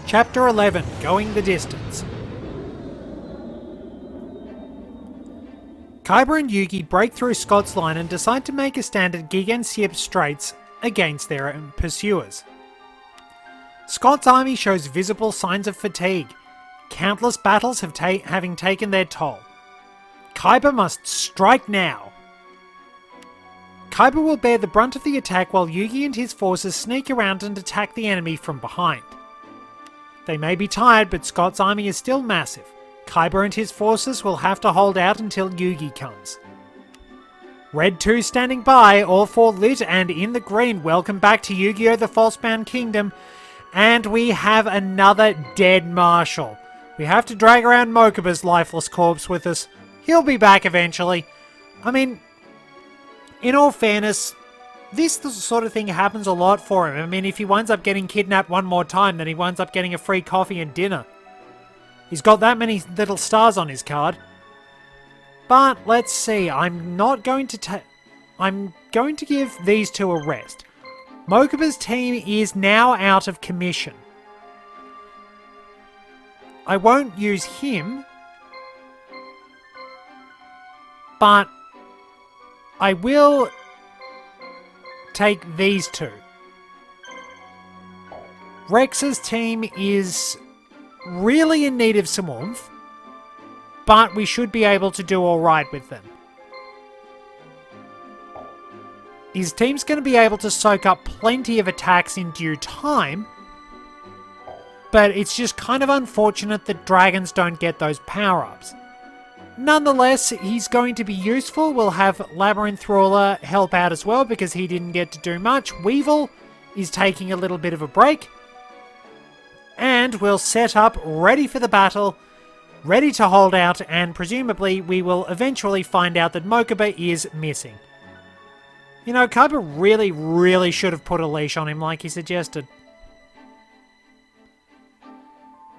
Chapter 11, Going the Distance. Kaiba and Yugi break through Scott's line and decide to make a stand at Gigan-Syip Straits against their pursuers. Scott's army shows visible signs of fatigue, countless battles having taken their toll. Kaiba must strike now. Kaiba will bear the brunt of the attack while Yugi and his forces sneak around and attack the enemy from behind. They may be tired, but Scott's army is still massive. Kaiba and his forces will have to hold out until Yugi comes. Red 2 standing by, all 4 lit and in the green. Welcome back to YuGiOh the Falsebound Kingdom. And we have another dead marshal. We have to drag around Mokuba's lifeless corpse with us. He'll be back eventually. I mean, in all fairness, this sort of thing happens a lot for him. I mean, if he winds up getting kidnapped one more time, then he winds up getting a free coffee and dinner. He's got that many little stars on his card. But let's see, I'm going to give these two a rest. Mokuba's team is now out of commission. I won't use him, but I will take these two. Rex's team is really in need of some oomph, but we should be able to do alright with them. His team's going to be able to soak up plenty of attacks in due time, but it's just kind of unfortunate that dragons don't get those power-ups. Nonetheless, he's going to be useful. We'll have Labyrinth Ruler help out as well because he didn't get to do much. Weevil is taking a little bit of a break. And we'll set up ready for the battle, ready to hold out, and presumably we will eventually find out that Mokuba is missing. You know, Kaiba really should have put a leash on him like he suggested.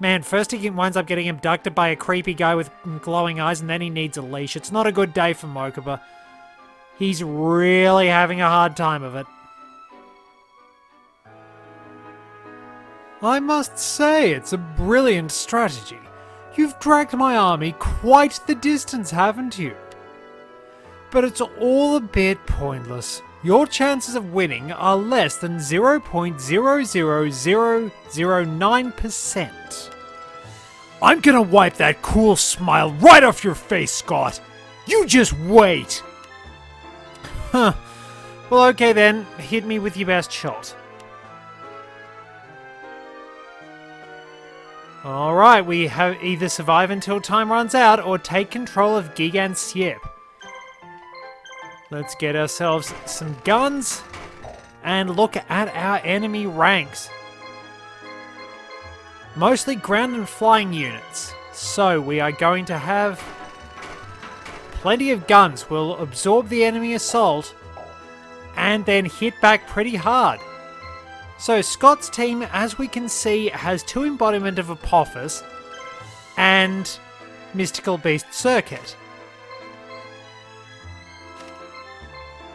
Man, first he winds up getting abducted by a creepy guy with glowing eyes, and then he needs a leash. It's not a good day for Mokuba. He's really having a hard time of it. I must say, it's a brilliant strategy. You've dragged my army quite the distance, haven't you? But it's all a bit pointless. Your chances of winning are less than 0.00009%. I'm gonna wipe that cool smile right off your face, Scott. You just wait. Huh. Well, okay then. Hit me with your best shot. Alright, we have either survive until time runs out or take control of Gigan-Syip. Let's get ourselves some guns and look at our enemy ranks. Mostly ground and flying units. So we are going to have plenty of guns. We'll absorb the enemy assault and then hit back pretty hard. So Scott's team, as we can see, has 2 embodiment of Apophis and Mystical Beast Circuit.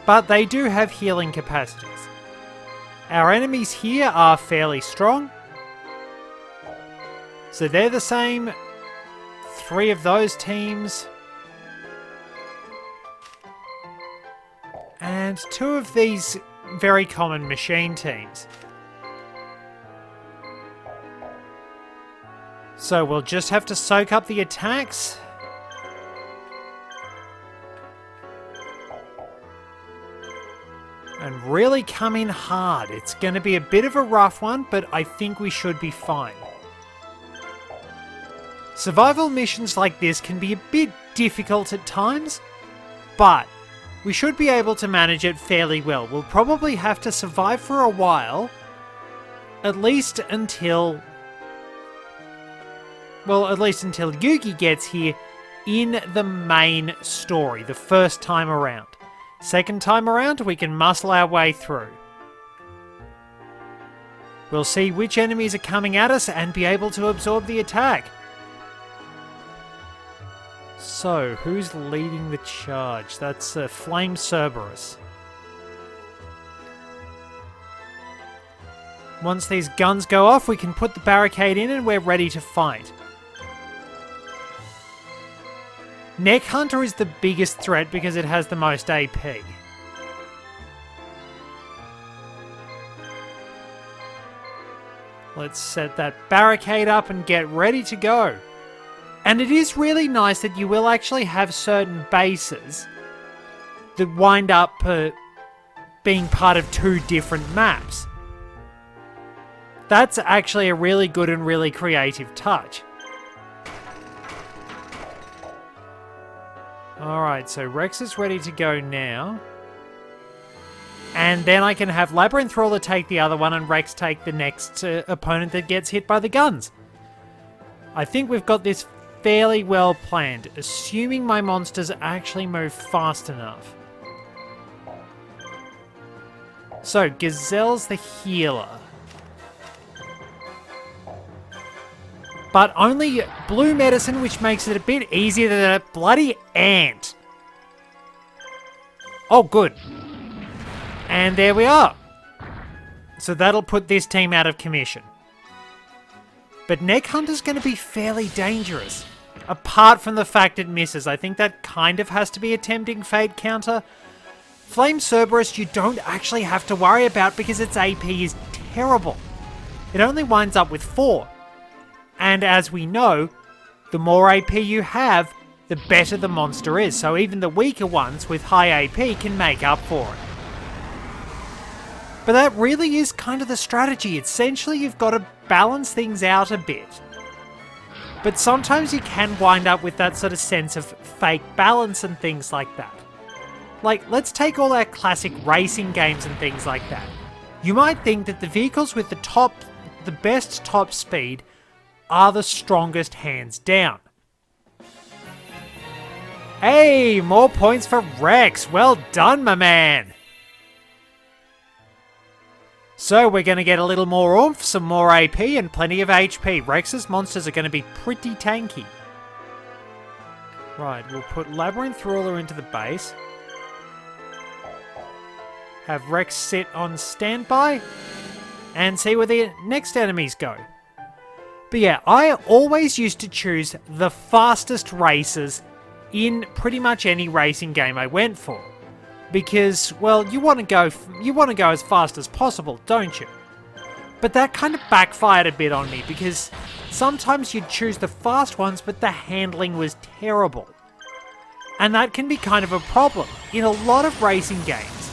But they do have healing capacities. Our enemies here are fairly strong. So they're the same. 3 of those teams. And 2 of these very common machine teams. So we'll just have to soak up the attacks. And really come in hard. It's going to be a bit of a rough one, but I think we should be fine. Survival missions like this can be a bit difficult at times, but we should be able to manage it fairly well. We'll probably have to survive for a while, at least until Yugi gets here in the main story, the first time around. Second time around, we can muscle our way through. We'll see which enemies are coming at us and be able to absorb the attack. So, who's leading the charge? That's Flame Cerberus. Once these guns go off, we can put the barricade in and we're ready to fight. Neck Hunter is the biggest threat because it has the most AP. Let's set that barricade up and get ready to go. And it is really nice that you will actually have certain bases that wind up being part of 2 different maps. That's actually a really good and really creative touch. Alright, so Rex is ready to go now. And then I can have Labyrinth Ruler take the other one and Rex take the next opponent that gets hit by the guns. I think we've got this fairly well planned, assuming my monsters actually move fast enough. So, Gazelle's the healer. But only blue medicine, which makes it a bit easier than a bloody ant. Oh, good. And there we are. So that'll put this team out of commission. But Neck Hunter's going to be fairly dangerous. Apart from the fact it misses, I think that kind of has to be a tempting fate counter. Flame Cerberus you don't actually have to worry about because its AP is terrible. It only winds up with 4. And as we know, the more AP you have, the better the monster is. So even the weaker ones with high AP can make up for it. But that really is kind of the strategy. Essentially, you've got to balance things out a bit. But sometimes you can wind up with that sort of sense of fake balance and things like that. Like, let's take all our classic racing games and things like that. You might think that the vehicles with the best top speed are the strongest hands down. Hey, more points for Rex. Well done, my man. So we're going to get a little more oomph, some more AP, and plenty of HP. Rex's monsters are going to be pretty tanky. Right, we'll put Labyrinth Ruler into the base. Have Rex sit on standby. And see where the next enemies go. But yeah, I always used to choose the fastest races in pretty much any racing game I went for. Because, well, you want to go as fast as possible, don't you? But that kind of backfired a bit on me because sometimes you'd choose the fast ones, but the handling was terrible. And that can be kind of a problem. In a lot of racing games,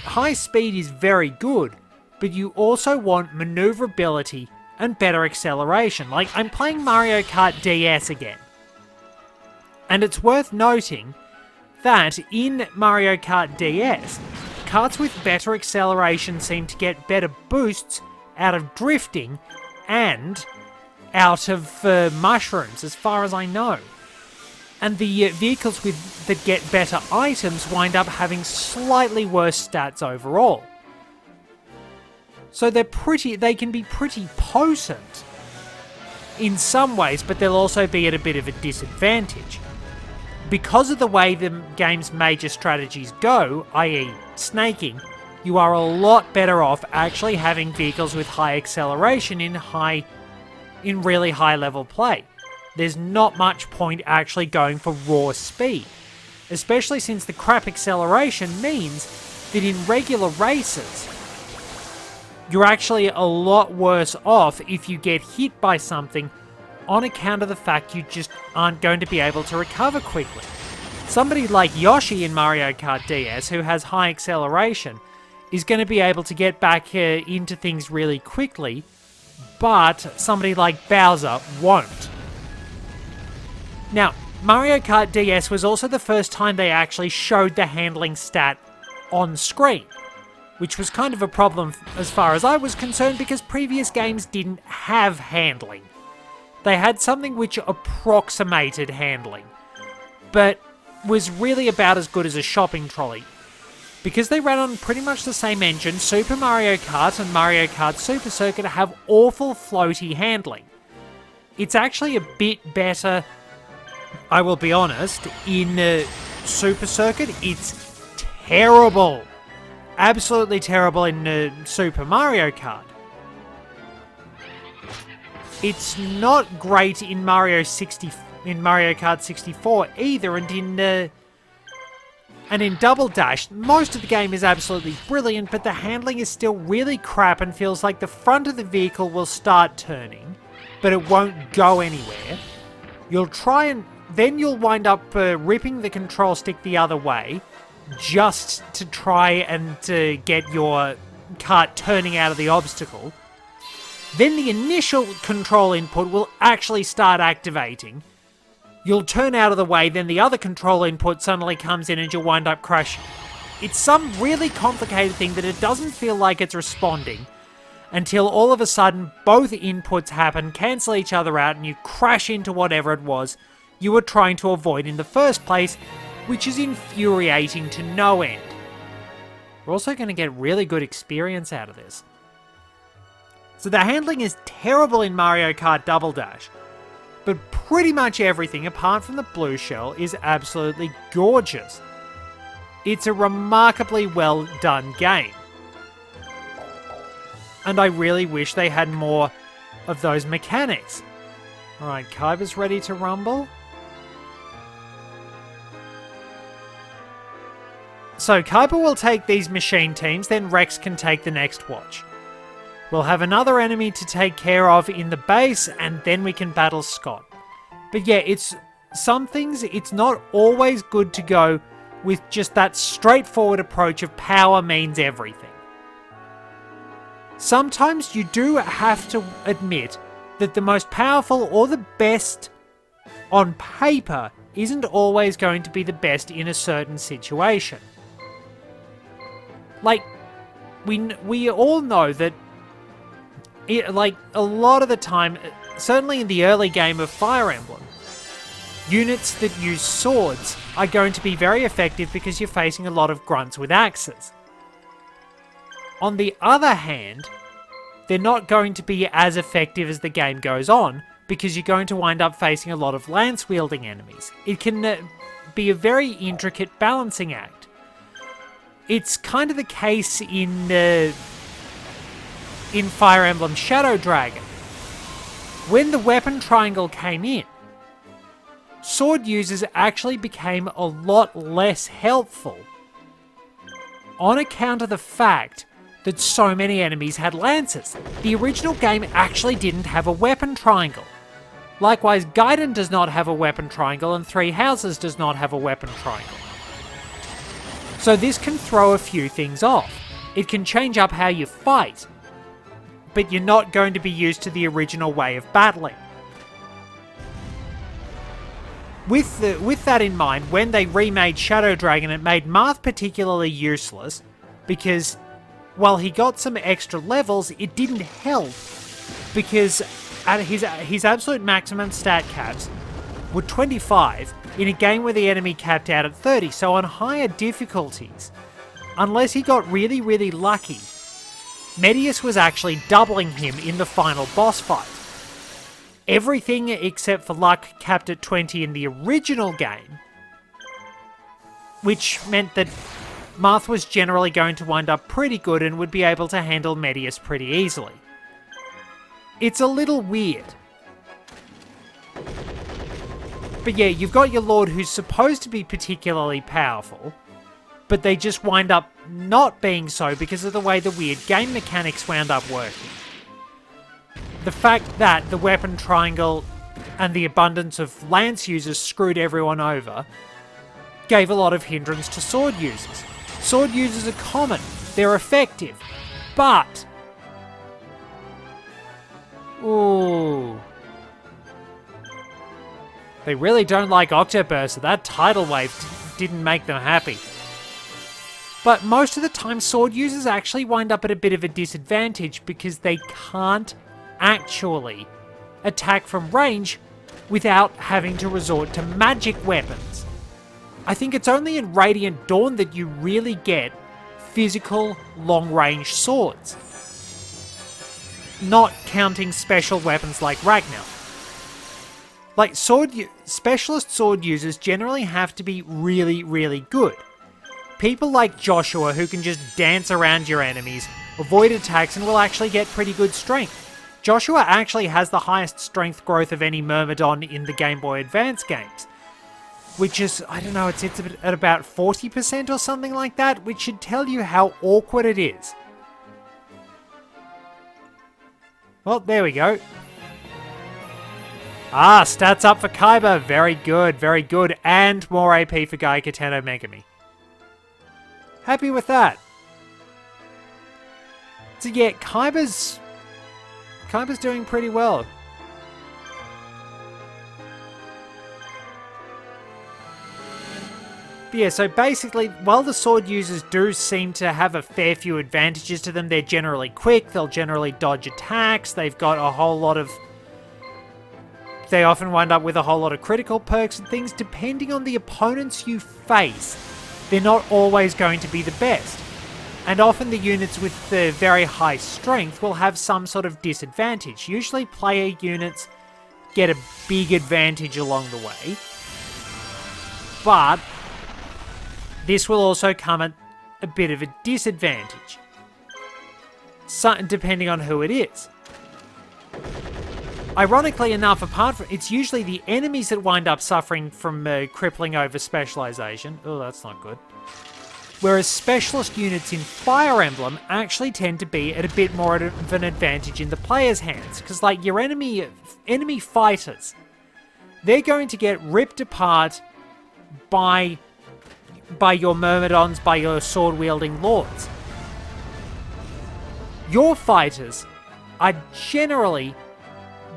high speed is very good, but you also want maneuverability and better acceleration. Like, I'm playing Mario Kart DS again. And it's worth noting that in Mario Kart DS, karts with better acceleration seem to get better boosts out of drifting and out of mushrooms, as far as I know. And the vehicles that get better items wind up having slightly worse stats overall. So they can be pretty potent in some ways, but they'll also be at a bit of a disadvantage. Because of the way the game's major strategies go, i.e. snaking, you are a lot better off actually having vehicles with high acceleration in really high level play. There's not much point actually going for raw speed, especially since the crap acceleration means that in regular races, you're actually a lot worse off if you get hit by something on account of the fact you just aren't going to be able to recover quickly. Somebody like Yoshi in Mario Kart DS, who has high acceleration, is going to be able to get back into things really quickly, but somebody like Bowser won't. Now, Mario Kart DS was also the first time they actually showed the handling stat on screen, which was kind of a problem as far as I was concerned because previous games didn't have handling. They had something which approximated handling, but was really about as good as a shopping trolley. Because they ran on pretty much the same engine, Super Mario Kart and Mario Kart Super Circuit have awful floaty handling. It's actually a bit better, I will be honest, in Super Circuit. It's terrible absolutely terrible in Super Mario Kart. It's not great in Mario Kart 64 either, and in Double Dash, most of the game is absolutely brilliant, but the handling is still really crap and feels like the front of the vehicle will start turning, but it won't go anywhere. You'll try and then you'll wind up ripping the control stick the other way, just to try and get your kart turning out of the obstacle. Then the initial control input will actually start activating. You'll turn out of the way, then the other control input suddenly comes in and you'll wind up crashing. It's some really complicated thing that it doesn't feel like it's responding until all of a sudden both inputs happen, cancel each other out, and you crash into whatever it was you were trying to avoid in the first place, which is infuriating to no end. We're also going to get really good experience out of this. So the handling is terrible in Mario Kart Double Dash, but pretty much everything apart from the blue shell is absolutely gorgeous. It's a remarkably well done game. And I really wish they had more of those mechanics. Alright, Kaiba's ready to rumble. So Kaiba will take these machine teams, then Rex can take the next watch. We'll have another enemy to take care of in the base, and then we can battle Scott. But yeah, some things, it's not always good to go with just that straightforward approach of power means everything. Sometimes you do have to admit that the most powerful or the best on paper isn't always going to be the best in a certain situation. Like, we all know that a lot of the time, certainly in the early game of Fire Emblem, units that use swords are going to be very effective because you're facing a lot of grunts with axes. On the other hand, they're not going to be as effective as the game goes on because you're going to wind up facing a lot of lance-wielding enemies. It can be a very intricate balancing act. It's kind of the case in Fire Emblem Shadow Dragon. When the weapon triangle came in, sword users actually became a lot less helpful on account of the fact that so many enemies had lances. The original game actually didn't have a weapon triangle. Likewise, Gaiden does not have a weapon triangle, and Three Houses does not have a weapon triangle. So this can throw a few things off. It can change up how you fight, but you're not going to be used to the original way of battling. With that in mind, when they remade Shadow Dragon, it made Marth particularly useless, because while he got some extra levels, it didn't help, because at his absolute maximum stat caps were 25 in a game where the enemy capped out at 30, so on higher difficulties, unless he got really, really lucky, Medius was actually doubling him in the final boss fight. Everything except for luck capped at 20 in the original game, which meant that Marth was generally going to wind up pretty good and would be able to handle Medius pretty easily. It's a little weird. But yeah, you've got your Lord who's supposed to be particularly powerful, but they just wind up not being so because of the way the weird game mechanics wound up working. The fact that the weapon triangle and the abundance of lance users screwed everyone over gave a lot of hindrance to sword users. Sword users are common, they're effective, but... ooh... they really don't like Octoburst, so that tidal wave didn't make them happy. But most of the time, sword users actually wind up at a bit of a disadvantage because they can't actually attack from range without having to resort to magic weapons. I think it's only in Radiant Dawn that you really get physical long-range swords, not counting special weapons like Ragnar. Like, specialist sword users generally have to be really, really good. people like YuGiOh who can just dance around your enemies, avoid attacks, and will actually get pretty good strength. YuGiOh actually has the highest strength growth of any Myrmidon in the Game Boy Advance games, which is, I don't know, it's at about 40% or something like that, which should tell you how awkward it is. Well, there we go. Ah, stats up for Kaiba. Very good, very good. And more AP for Gaikateno Megami. Happy with that. So yeah, Kaiba's doing pretty well. But yeah, so basically, while the sword users do seem to have a fair few advantages to them, they're generally quick, they'll generally dodge attacks, they've got a whole lot of... They often wind up with a whole lot of critical perks and things. Depending on the opponents you face, they're not always going to be the best. And often the units with the very high strength will have some sort of disadvantage. Usually player units get a big advantage along the way. But this will also come at a bit of a disadvantage, depending on who it is. Ironically enough, apart from... It's usually the enemies that wind up suffering from crippling over specialization. Oh, that's not good. Whereas specialist units in Fire Emblem actually tend to be at a bit more of an advantage in the player's hands. Because, like, your enemy fighters, they're going to get ripped apart by your Myrmidons, by your sword-wielding lords. Your fighters are generally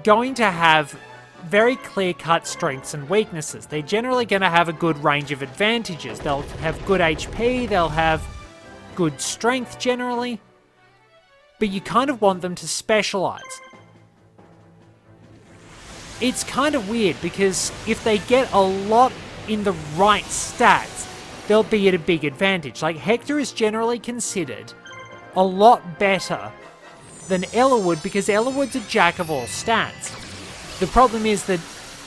going to have very clear-cut strengths and weaknesses. They're generally going to have a good range of advantages. They'll have good HP, they'll have good strength generally, but you kind of want them to specialize. It's kind of weird because if they get a lot in the right stats, they'll be at a big advantage. Like, Hector is generally considered a lot better than Eliwood because Eliwood's a jack of all stats. The problem is that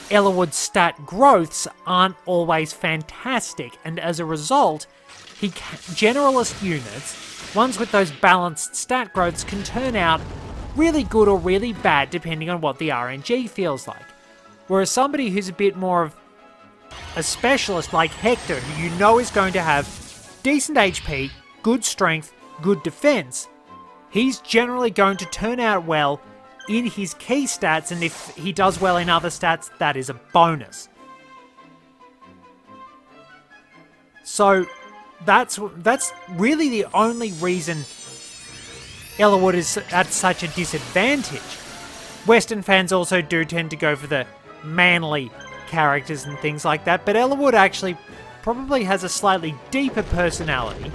Eliwood's stat growths aren't always fantastic, and as a result, generalist units, ones with those balanced stat growths, can turn out really good or really bad depending on what the RNG feels like. Whereas somebody who's a bit more of a specialist like Hector, who you know is going to have decent HP, good strength, good defense, he's generally going to turn out well in his key stats, and if he does well in other stats, that is a bonus. So that's really the only reason Eliwood is at such a disadvantage. Western fans also do tend to go for the manly characters and things like that, but Eliwood actually probably has a slightly deeper personality,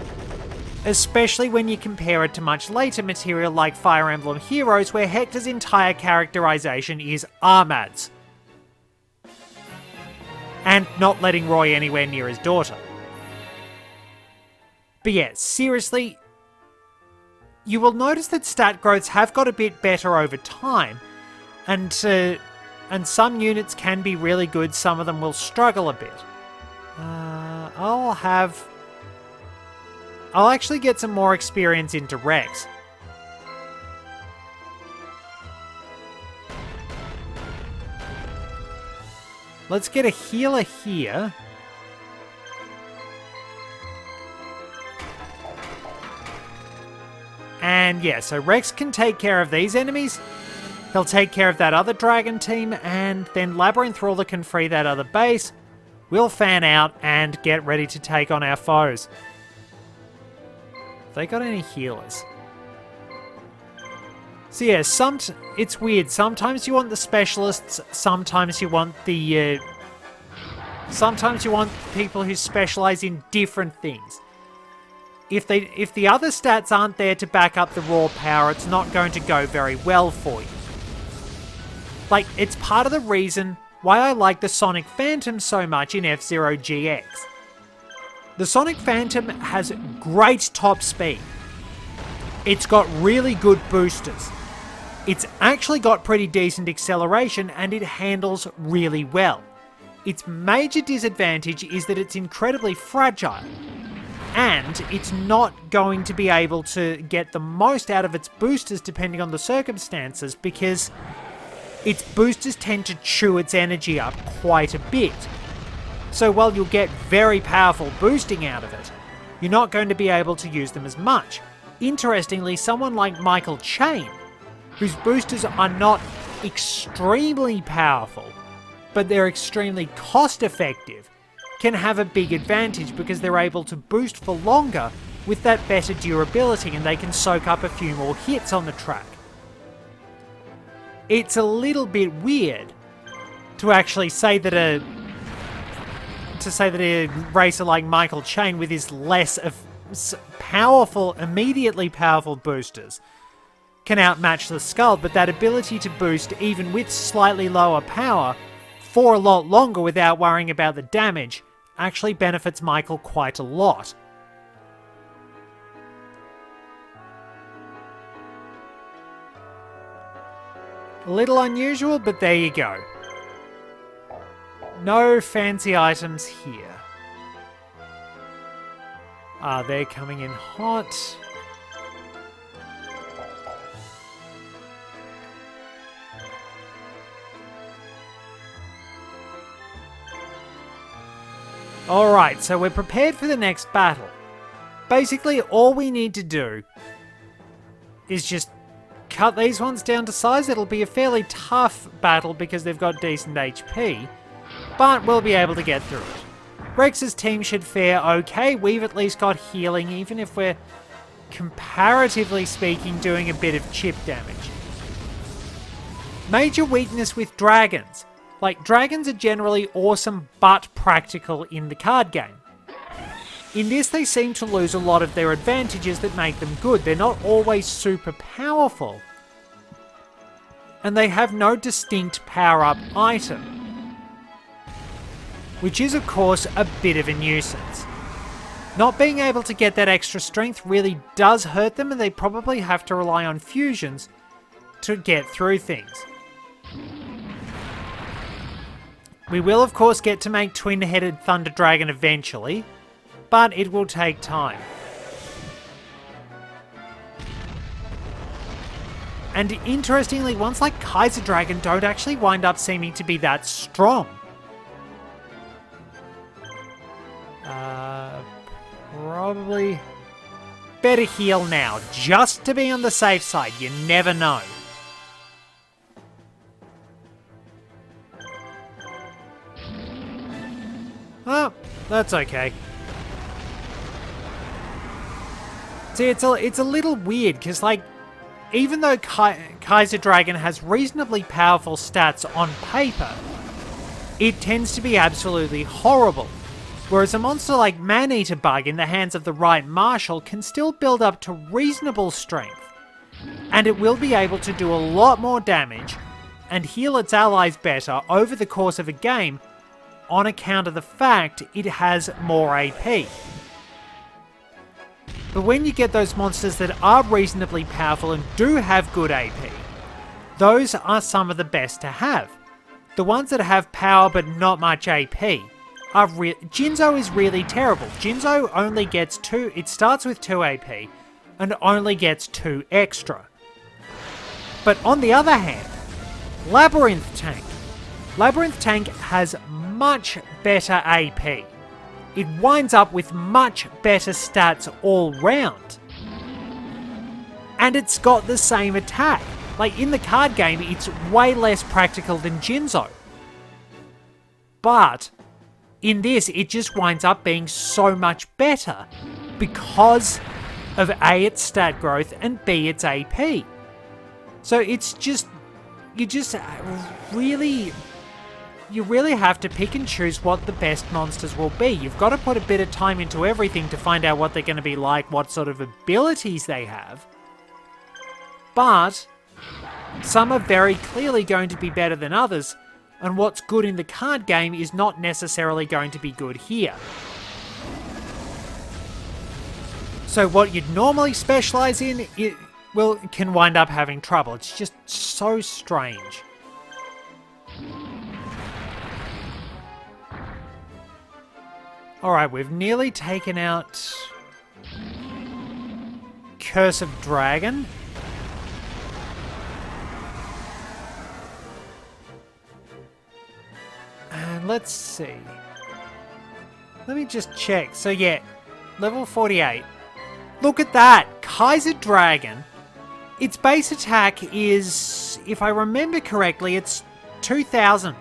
especially when you compare it to much later material like Fire Emblem Heroes, where Hector's entire characterization is Armads. And not letting Roy anywhere near his daughter. But yeah, seriously, you will notice that stat growths have got a bit better over time, and some units can be really good, some of them will struggle a bit. I'll actually get some more experience into Rex. Let's get a healer here. And yeah, so Rex can take care of these enemies. He'll take care of that other dragon team, and then Labyrinth Ruler can free that other base. We'll fan out and get ready to take on our foes. They got any healers? So yeah, it's weird. Sometimes you want the specialists, sometimes you want the... sometimes you want people who specialize in different things. If the other stats aren't there to back up the raw power, it's not going to go very well for you. Like, it's part of the reason why I like the Sonic Phantom so much in F-Zero GX. The Sonic Phantom has great top speed. It's got really good boosters. It's actually got pretty decent acceleration, and it handles really well. Its major disadvantage is that it's incredibly fragile. And and it's not going to be able to get the most out of its boosters depending on the circumstances, because its boosters tend to chew its energy up quite a bit. So while you'll get very powerful boosting out of it, you're not going to be able to use them as much. Interestingly, someone like Michael Chain, whose boosters are not extremely powerful, but they're extremely cost-effective, can have a big advantage because they're able to boost for longer with that better durability, and they can soak up a few more hits on the track. It's a little bit weird to actually say that a racer like Michael Chain with his less of powerful, immediately powerful boosters can outmatch the Skull, but that ability to boost even with slightly lower power for a lot longer without worrying about the damage actually benefits Michael quite a lot. A little unusual, but there you go. No fancy items here. They're coming in hot. Alright, so we're prepared for the next battle. Basically, all we need to do is just cut these ones down to size. It'll be a fairly tough battle because they've got decent HP, but we'll be able to get through it. Rex's team should fare okay. We've at least got healing, even if we're, comparatively speaking, doing a bit of chip damage. Major weakness with dragons. Like, dragons are generally awesome but practical in the card game. In this, they seem to lose a lot of their advantages that make them good. They're not always super powerful, and they have no distinct power-up item, which is, of course, a bit of a nuisance. Not being able to get that extra strength really does hurt them, and they probably have to rely on fusions to get through things. We will, of course, get to make Twin-Headed Thunder Dragon eventually, but it will take time. And interestingly, ones like Kaiser Dragon don't actually wind up seeming to be that strong. Probably better heal now, just to be on the safe side. You never know. Oh, that's okay. See, it's a little weird, because, like, even though Kaiser Dragon has reasonably powerful stats on paper, it tends to be absolutely horrible. Whereas a monster like Man-Eater Bug in the hands of the right marshal can still build up to reasonable strength, and it will be able to do a lot more damage and heal its allies better over the course of a game on account of the fact it has more AP. But when you get those monsters that are reasonably powerful and do have good AP, those are some of the best to have. The ones that have power but not much AP are Jinzo is really terrible. Jinzo only gets 2, it starts with 2 AP and only gets 2 extra. But on the other hand, Labyrinth Tank. Labyrinth Tank has much better AP. It winds up with much better stats all round. And it's got the same attack. Like, in the card game, it's way less practical than Jinzo. But in this, it just winds up being so much better because of A, its stat growth, and B, its AP. So it's just, you really have to pick and choose what the best monsters will be. You've got to put a bit of time into everything to find out what they're going to be like, what sort of abilities they have. But some are very clearly going to be better than others, and what's good in the card game is not necessarily going to be good here. So what you'd normally specialize in, can wind up having trouble. It's just so strange. Alright, we've nearly taken out Curse of Dragon. And let's see. Let me just check. So yeah, level 48. Look at that! Kaiser Dragon. Its base attack is, if I remember correctly, it's 2,000.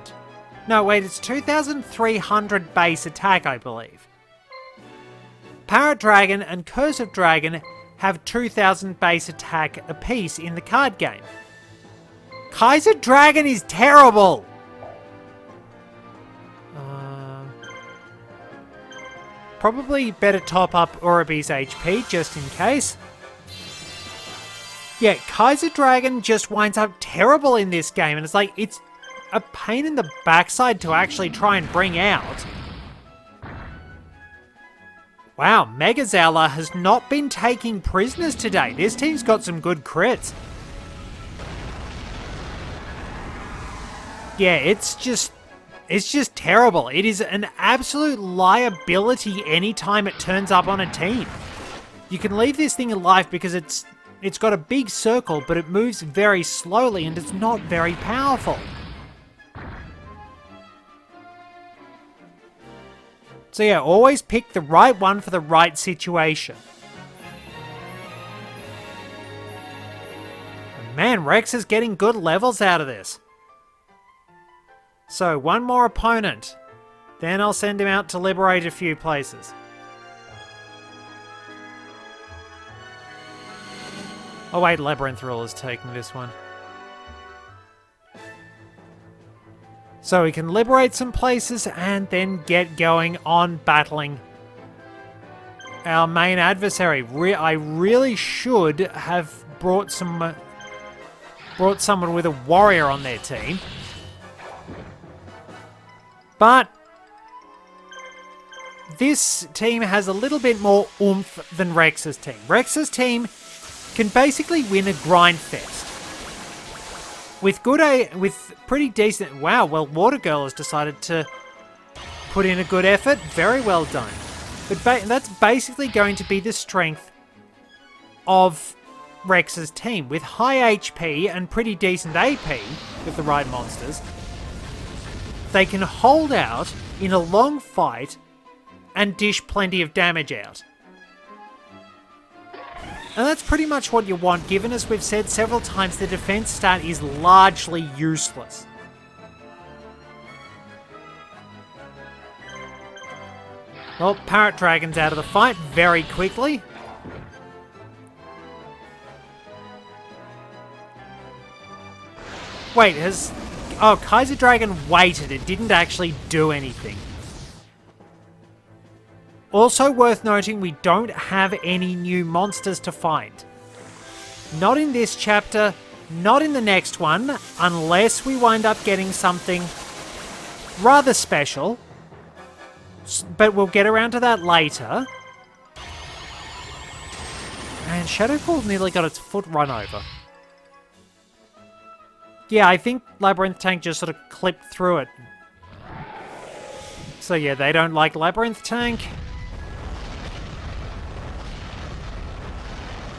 No, wait, it's 2,300 base attack, I believe. Parrot Dragon and Curse of Dragon have 2,000 base attack apiece in the card game. Kaiser Dragon is terrible! Probably better top up Urabi's HP just in case. Yeah, Kaiser Dragon just winds up terrible in this game, and it's like, it's a pain in the backside to actually try and bring out. Wow, Mega Zowler has not been taking prisoners today. This team's got some good crits. Yeah, it's just terrible. It is an absolute liability anytime it turns up on a team. You can leave this thing alive because it's got a big circle, but it moves very slowly and it's not very powerful. So yeah, always pick the right one for the right situation. And man, Rex is getting good levels out of this. So, one more opponent. Then I'll send him out to liberate a few places. Oh wait, Labyrinth Rule is taking this one. So we can liberate some places and then get going on battling our main adversary. I really should have brought someone with a warrior on their team. But this team has a little bit more oomph than Rex's team. Rex's team can basically win a grind fest. With pretty decent... Wow, well, Water Girl has decided to put in a good effort. Very well done. But that's basically going to be the strength of Rex's team. With high HP and pretty decent AP with the right monsters, they can hold out in a long fight and dish plenty of damage out. And that's pretty much what you want, given, as we've said several times, the defense stat is largely useless. Well, Parrot Dragon's out of the fight very quickly. Wait, oh, Kaiser Dragon waited. It didn't actually do anything. Also worth noting, we don't have any new monsters to find. Not in this chapter, not in the next one, unless we wind up getting something rather special. But we'll get around to that later. And Shadowfall nearly got its foot run over. Yeah, I think Labyrinth Tank just sort of clipped through it. So yeah, they don't like Labyrinth Tank.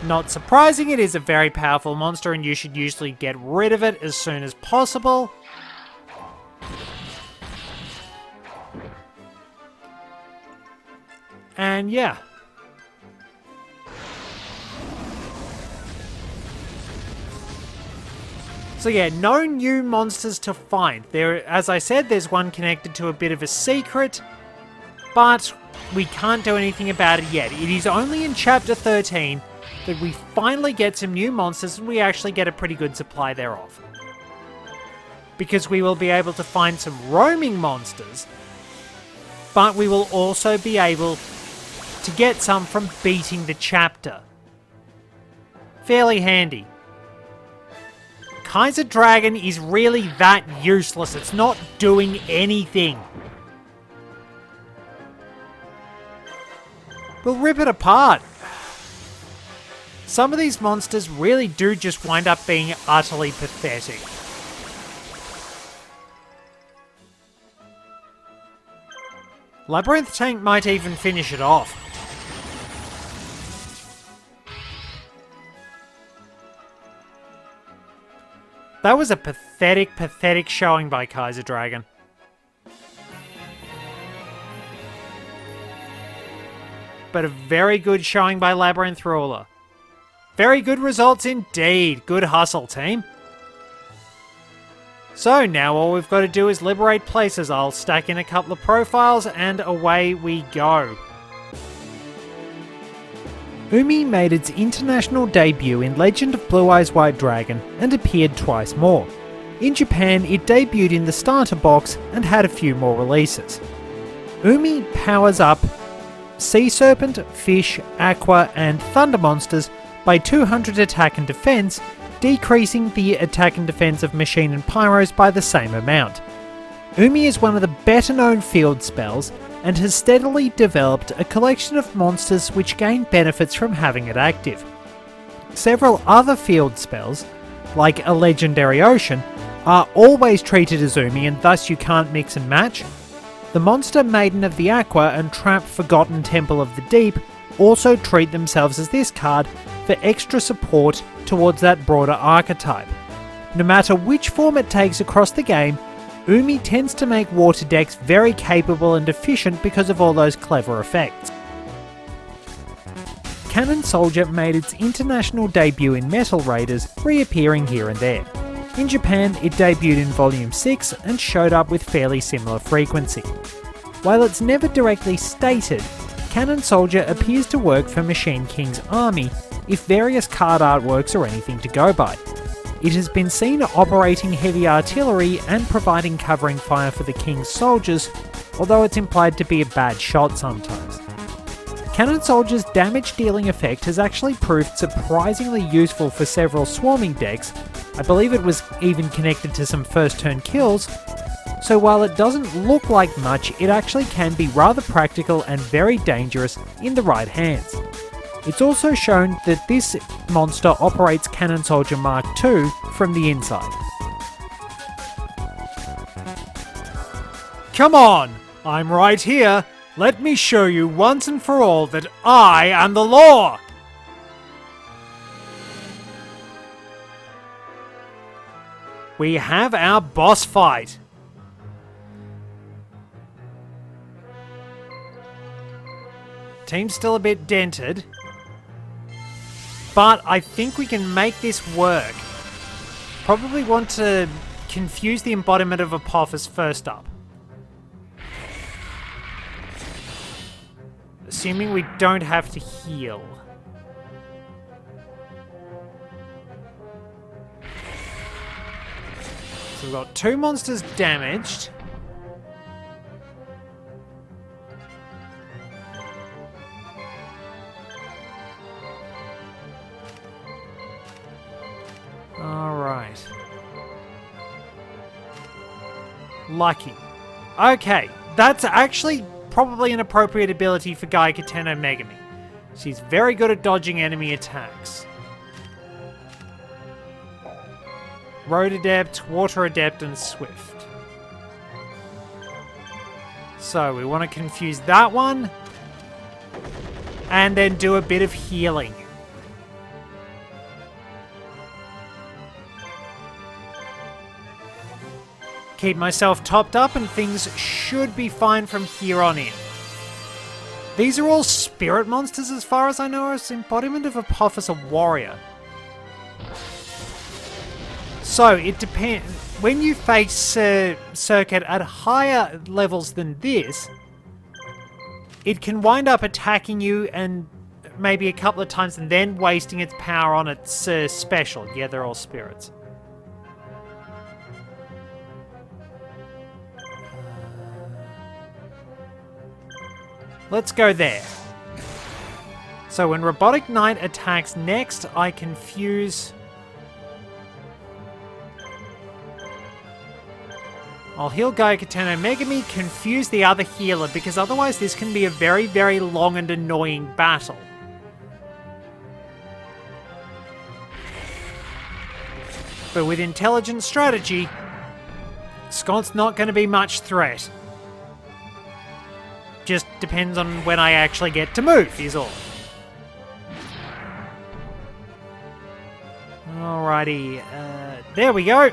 Not surprising, it is a very powerful monster and you should usually get rid of it as soon as possible. And yeah. So yeah, no new monsters to find. There, as I said, there's one connected to a bit of a secret, but we can't do anything about it yet. It is only in Chapter 13 that we finally get some new monsters and we actually get a pretty good supply thereof. Because we will be able to find some roaming monsters, but we will also be able to get some from beating the chapter. Fairly handy. Kaiser Dragon is really that useless. It's not doing anything. We'll rip it apart. Some of these monsters really do just wind up being utterly pathetic. Labyrinth Tank might even finish it off. That was a pathetic, pathetic showing by Kaiser Dragon. But a very good showing by Labyrinth Ruler. Very good results indeed. Good hustle, team. So now all we've got to do is liberate places. I'll stack in a couple of profiles and away we go. Umi made its international debut in Legend of Blue Eyes White Dragon and appeared twice more. In Japan, it debuted in the starter box and had a few more releases. Umi powers up Sea Serpent, Fish, Aqua and Thunder monsters by 200 attack and defense, decreasing the attack and defense of Machine and Pyros by the same amount. Umi is one of the better known field spells and has steadily developed a collection of monsters which gain benefits from having it active. Several other field spells, like a Legendary Ocean, are always treated as Umi and thus you can't mix and match. The Monster Maiden of the Aqua and Trap Forgotten Temple of the Deep also treat themselves as this card for extra support towards that broader archetype. No matter which form it takes across the game, Umi tends to make water decks very capable and efficient because of all those clever effects. Cannon Soldier made its international debut in Metal Raiders, reappearing here and there. In Japan, it debuted in Volume 6 and showed up with fairly similar frequency. While it's never directly stated, Cannon Soldier appears to work for Machine King's army if various card artworks are anything to go by. It has been seen operating heavy artillery and providing covering fire for the King's soldiers, although it's implied to be a bad shot sometimes. Cannon Soldier's damage dealing effect has actually proved surprisingly useful for several swarming decks. I believe it was even connected to some first turn kills, so while it doesn't look like much, it actually can be rather practical and very dangerous in the right hands. It's also shown that this monster operates Cannon Soldier Mark II from the inside. Come on! I'm right here! Let me show you once and for all that I am the law! We have our boss fight. Team's still a bit dented, but I think we can make this work. Probably want to confuse the embodiment of Apophis first up. Assuming we don't have to heal. So we've got 2 monsters damaged. Alright. Lucky. Okay, that's actually probably an appropriate ability for Gaiaten no Megami. She's very good at dodging enemy attacks. Road Adept, Water Adept, and Swift. So we want to confuse that one. And then do a bit of healing. Keep myself topped up and things should be fine from here on in. These are all spirit monsters as far as I know, as embodiment of Apophis, a warrior. So it depends. When you face Circuit at higher levels than this, it can wind up attacking you and maybe a couple of times and then wasting its power on its special. Yeah, they're all spirits. Let's go there. So when Robotic Knight attacks next, I confuse... I'll heal Gaiaten no Megami, confuse the other healer, because otherwise this can be a very, very long and annoying battle. But with intelligent strategy, Scott's not going to be much threat. Just depends on when I actually get to move, is all. Alrighty, there we go.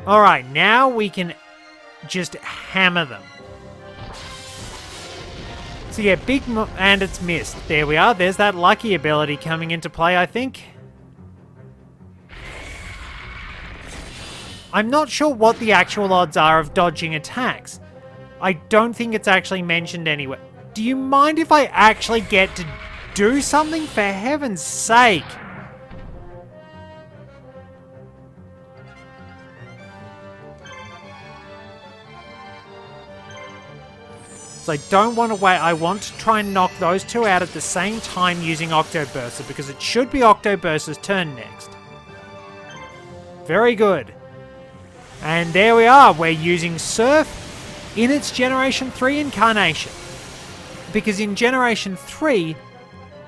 Alright, now we can just hammer them. So yeah, and it's missed. There we are. There's that lucky ability coming into play, I think. I'm not sure what the actual odds are of dodging attacks. I don't think it's actually mentioned anywhere. Do you mind if I actually get to do something? For heaven's sake! So I don't want to wait. I want to try and knock those two out at the same time using Octoburster, because it should be Octoburster's turn next. Very good. And there we are. We're using Surf in its Generation 3 incarnation. Because in Generation 3,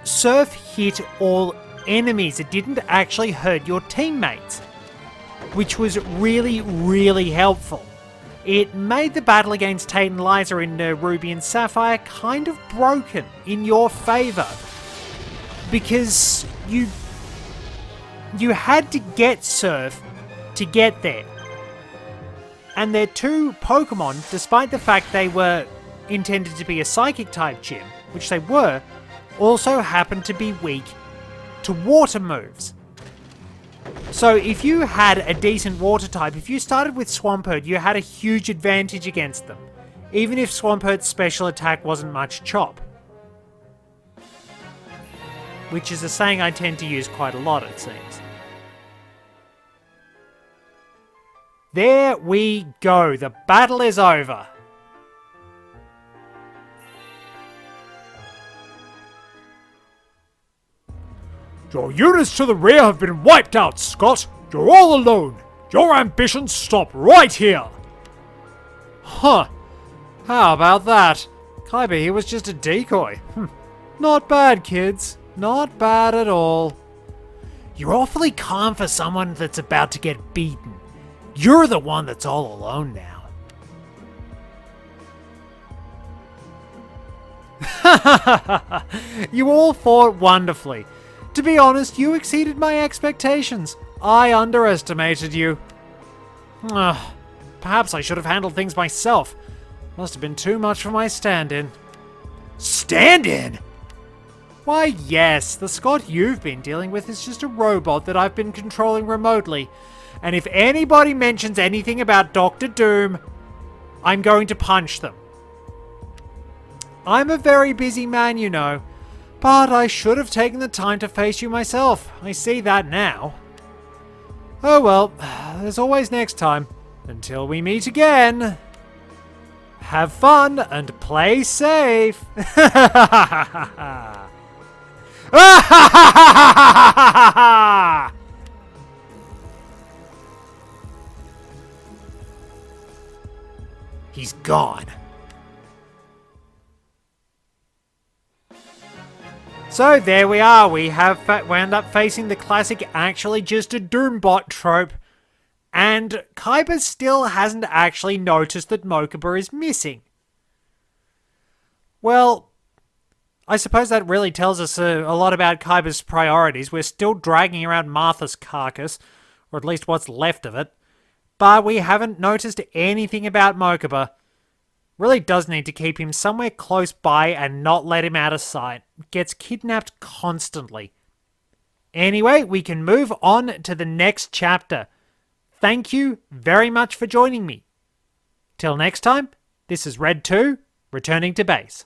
Surf hit all enemies. It didn't actually hurt your teammates, which was really, really helpful. It made the battle against Tate and Liza in Ruby and Sapphire kind of broken in your favour. Because you had to get Surf to get there. And their two Pokemon, despite the fact they were intended to be a Psychic-type gym, which they were, also happened to be weak to water moves. So if you had a decent water type, if you started with Swampert, you had a huge advantage against them, even if Swampert's special attack wasn't much chop. Which is a saying I tend to use quite a lot, it seems. There we go, the battle is over. Your units to the rear have been wiped out, Scott. You're all alone. Your ambitions stop right here. Huh. How about that? Kaiba here was just a decoy. Not bad, kids. Not bad at all. You're awfully calm for someone that's about to get beaten. You're the one that's all alone now. You all fought wonderfully. To be honest, you exceeded my expectations. I underestimated you. Perhaps I should have handled things myself. Must have been too much for my stand-in. Stand-in? Why, yes, the Scott you've been dealing with is just a robot that I've been controlling remotely. And if anybody mentions anything about Dr. Doom, I'm going to punch them. I'm a very busy man, you know. But I should have taken the time to face you myself. I see that now. Oh well, there's always next time. Until we meet again. Have fun and play safe. He's gone. So there we are, we have wound up facing the classic actually just a Doombot trope, and Kaiba still hasn't actually noticed that Mokuba is missing. Well, I suppose that really tells us a lot about Kaiba's priorities. We're still dragging around Martha's carcass, or at least what's left of it, but we haven't noticed anything about Mokuba. Really does need to keep him somewhere close by and not let him out of sight. Gets kidnapped constantly. Anyway, we can move on to the next chapter. Thank you very much for joining me. Till next time, this is Red 2, returning to base.